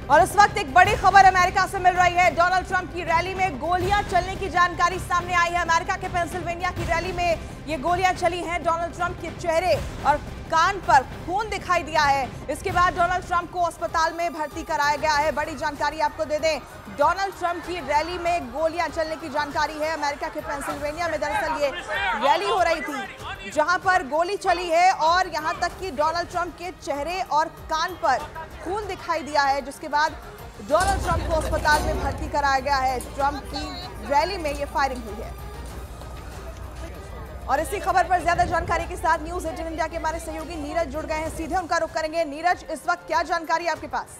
और इस वक्त एक बड़ी खबर अमेरिका से मिल रही है। डोनाल्ड ट्रंप की रैली में गोलियां चलने की जानकारी सामने आई है। अमेरिका के पेंसिल्वेनिया की रैली में ये गोलियां चली हैं। डोनाल्ड ट्रंप के चेहरे और कान पर खून दिखाई दिया है। इसके बाद डोनाल्ड ट्रंप को अस्पताल में भर्ती कराया गया है। बड़ी जानकारी आपको दे दें, डोनाल्ड ट्रंप की रैली में गोलियां चलने की जानकारी है। अमेरिका के पेंसिल्वेनिया में दरअसल ये रैली हो रही थी जहां पर गोली चली है और यहां तक कि डोनाल्ड ट्रंप के चेहरे और कान पर खून दिखाई दिया है, जिसके बाद डोनाल्ड ट्रंप को अस्पताल में भर्ती कराया गया है। ट्रंप की रैली में ये फायरिंग हुई है। और इसी खबर पर ज्यादा जानकारी के साथ न्यूज 18 इंडिया के हमारे सहयोगी नीरज जुड़ गए हैं। सीधे उनका रुख करेंगे। नीरज, इस वक्त क्या जानकारी आपके पास?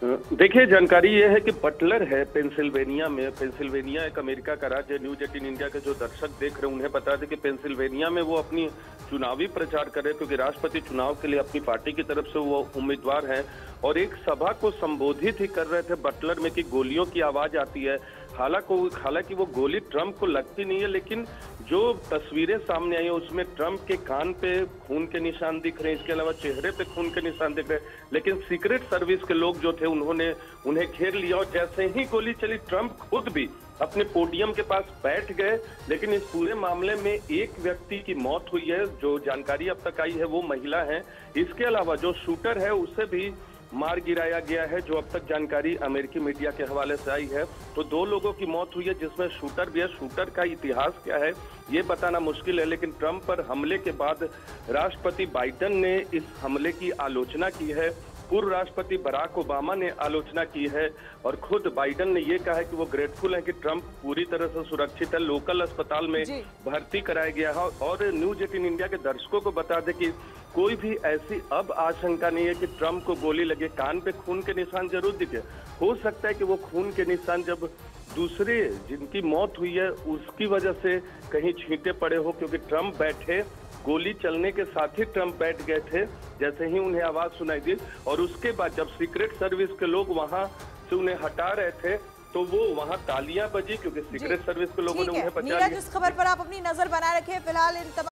देखिए, जानकारी ये है कि बटलर है पेंसिल्वेनिया में। पेंसिल्वेनिया एक अमेरिका का राज्य है। न्यूज 18 इंडिया के जो दर्शक देख रहे हैं उन्हें बता दें कि पेंसिल्वेनिया में वो अपनी चुनावी प्रचार कर रहे हैं, क्योंकि राष्ट्रपति चुनाव के लिए अपनी पार्टी की तरफ से वो उम्मीदवार हैं। और एक सभा को संबोधित ही कर रहे थे बटलर में कि गोलियों की आवाज आती है। हालांकि वो गोली ट्रंप को लगती नहीं है, लेकिन जो तस्वीरें सामने आई है उसमें ट्रंप के कान पे खून के निशान दिख रहे हैं, इसके अलावा चेहरे पे खून के निशान दिख रहे हैं। लेकिन सीक्रेट सर्विस के लोग जो थे उन्होंने उन्हें घेर लिया और जैसे ही गोली चली ट्रंप खुद भी अपने पोडियम के पास बैठ गए। लेकिन इस पूरे मामले में एक व्यक्ति की मौत हुई है। जो जानकारी अब तक आई है वो महिला है। इसके अलावा जो शूटर है उसे भी मार गिराया गया है, जो अब तक जानकारी अमेरिकी मीडिया के हवाले से आई है। तो 2 लोगों की मौत हुई है, जिसमें शूटर भी है। शूटर का इतिहास क्या है ये बताना मुश्किल है, लेकिन ट्रंप पर हमले के बाद राष्ट्रपति बाइडेन ने इस हमले की आलोचना की है। पूर्व राष्ट्रपति बराक ओबामा ने आलोचना की है और खुद बाइडेन ने ये कहा है कि वो ग्रेटफुल है कि ट्रंप पूरी तरह से सुरक्षित है, लोकल अस्पताल में भर्ती कराया गया है। और न्यूज 18 इंडिया के दर्शकों को बता दें कि कोई भी ऐसी अब आशंका नहीं है कि ट्रंप को गोली लगे। कान पे खून के निशान जरूर दिखे। हो सकता है कि वो खून के निशान जब दूसरे जिनकी मौत हुई है उसकी वजह से कहीं छींटे पड़े हो, क्योंकि ट्रंप बैठे, गोली चलने के साथ ही ट्रंप बैठ गए थे जैसे ही उन्हें आवाज सुनाई दी। और उसके बाद जब सीक्रेट सर्विस के लोग वहां से उन्हें हटा रहे थे तो वो वहां तालियां बजी, क्योंकि सीक्रेट सर्विस के लोगों ने उन्हें बचा लिया। नीरज, इस खबर पर आप अपनी नजर बनाए रखें। फिलहाल इन